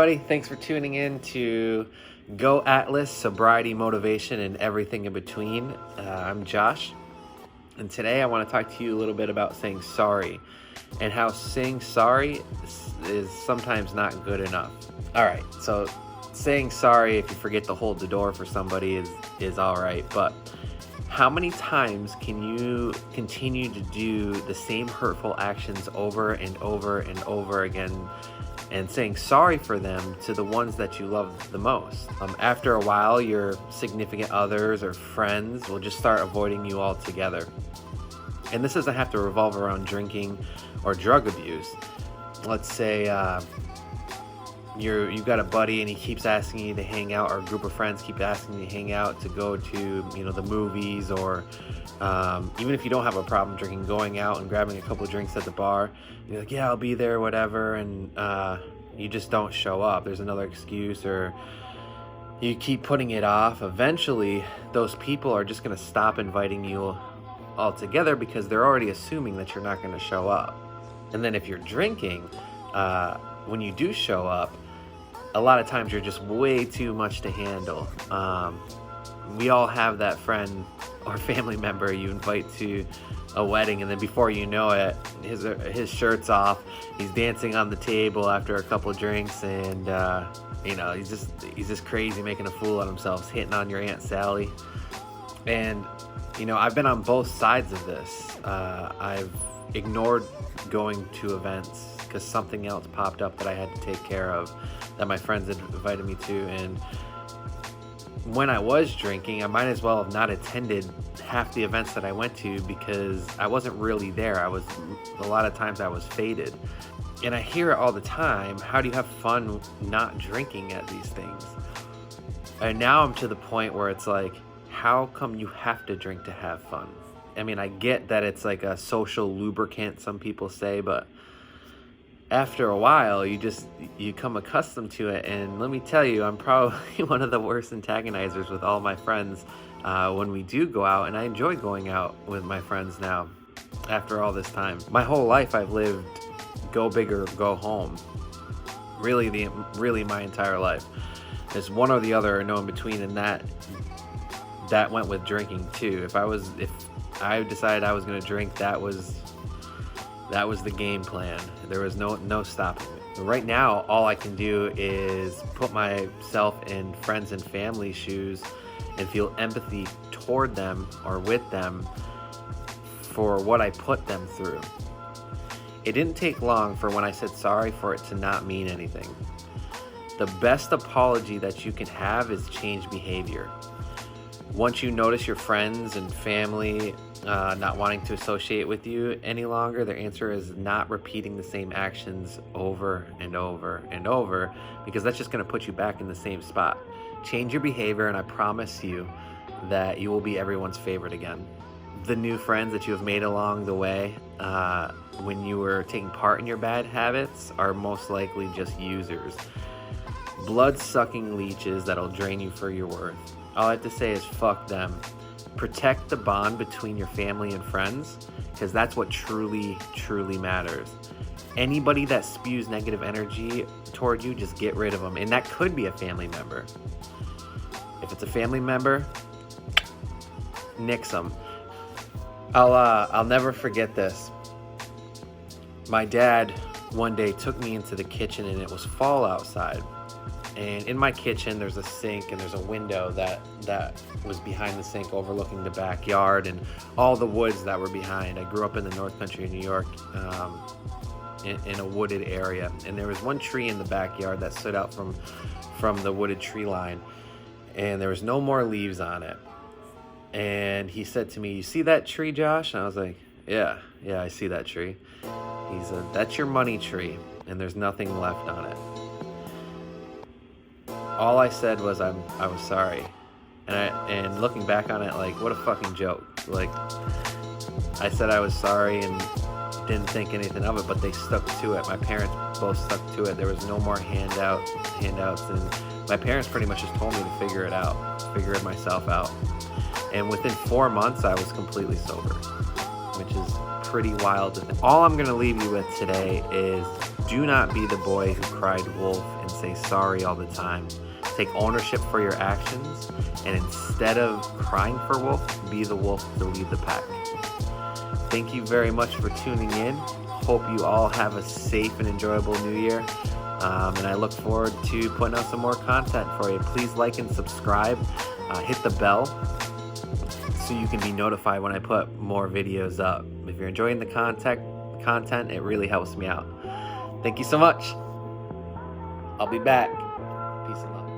everybody. Thanks for tuning in to Go Atlas, Sobriety, Motivation, and everything in between. I'm Josh, and today I want to talk to you a little bit about saying sorry and how saying sorry is sometimes not good enough. All right, so saying sorry if you forget to hold the door for somebody is all right, but how many times can you continue to do the same hurtful actions over and over and over again and saying sorry for them to the ones that you love the most? After a while, your significant others or friends will just start avoiding you altogether. And this doesn't have to revolve around drinking or drug abuse. Let's say you've got a buddy and he keeps asking you to hang out, or a group of friends keep asking you to hang out, to go to the movies, or even if you don't have a problem drinking, going out and grabbing a couple of drinks at the bar. You're like, yeah, I'll be there, whatever, and you just don't show up. There's another excuse, or you keep putting it off. Eventually, those people are just going to stop inviting you altogether because they're already assuming that you're not going to show up. And then if you're drinking, when you do show up, a lot of times you're just way too much to handle. We all have that friend or family member you invite to a wedding, and then before you know it, his shirt's off, he's dancing on the table after a couple drinks, and he's just crazy, making a fool of himself, hitting on your Aunt Sally. And I've been on both sides of this. I've ignored going to events because something else popped up that I had to take care of, that my friends had invited me to. And when I was drinking, I might as well have not attended half the events that I went to because I wasn't really there. A lot of times I was faded. And I hear it all the time. How do you have fun not drinking at these things? And now I'm to the point where it's like, how come you have to drink to have fun? I mean, I get that it's like a social lubricant, some people say, but after a while, you come accustomed to it. And let me tell you, I'm probably one of the worst antagonizers with all my friends when we do go out, and I enjoy going out with my friends now after all this time. My whole life I've lived go big or go home. Really my entire life. There's one or the other, or no in between, and that went with drinking too. If I decided I was going to drink, that was the game plan. There was no stopping it. But right now, all I can do is put myself in friends and family shoes and feel empathy toward them or with them for what I put them through. It didn't take long for when I said sorry for it to not mean anything. The best apology that you can have is change behavior. Once you notice your friends and family not wanting to associate with you any longer, their answer is not repeating the same actions over and over and over, because that's just going to put you back in the same spot. Change your behavior, and I promise you that you will be everyone's favorite again. The new friends that you have made along the way, when you were taking part in your bad habits, are most likely just users. Blood-sucking leeches that'll drain you for your worth. All I have to say is fuck them. Protect the bond between your family and friends, because that's what truly matters. Anybody that spews negative energy toward you, just get rid of them. And that could be a family member. If it's a family member, nix them. I'll never forget this. My dad one day took me into the kitchen, and it was fall outside. And in my kitchen, there's a sink and there's a window that was behind the sink overlooking the backyard and all the woods that were behind. I grew up in the North Country of New York, in a wooded area. And there was one tree in the backyard that stood out from the wooded tree line. And there was no more leaves on it. And he said to me, "You see that tree, Josh?" And I was like, yeah, I see that tree. He said, "That's your money tree, and there's nothing left on it." All I said was I was sorry, and looking back on it, like, what a fucking joke. Like, I said I was sorry and didn't think anything of it, but they stuck to it. My parents both stuck to it. There was no more handouts, and my parents pretty much just told me to figure it myself out. And within 4 months, I was completely sober, which is pretty wild to think. All I'm going to leave you with today is do not be the boy who cried wolf and say sorry all the time. Take ownership for your actions, and instead of crying for wolf, be the wolf to lead the pack. Thank you very much for tuning in. Hope you all have a safe and enjoyable new year. And I look forward to putting out some more content for you. Please like and subscribe. Hit the bell so you can be notified when I put more videos up. If you're enjoying the content, it really helps me out. Thank you so much. I'll be back. Peace and love.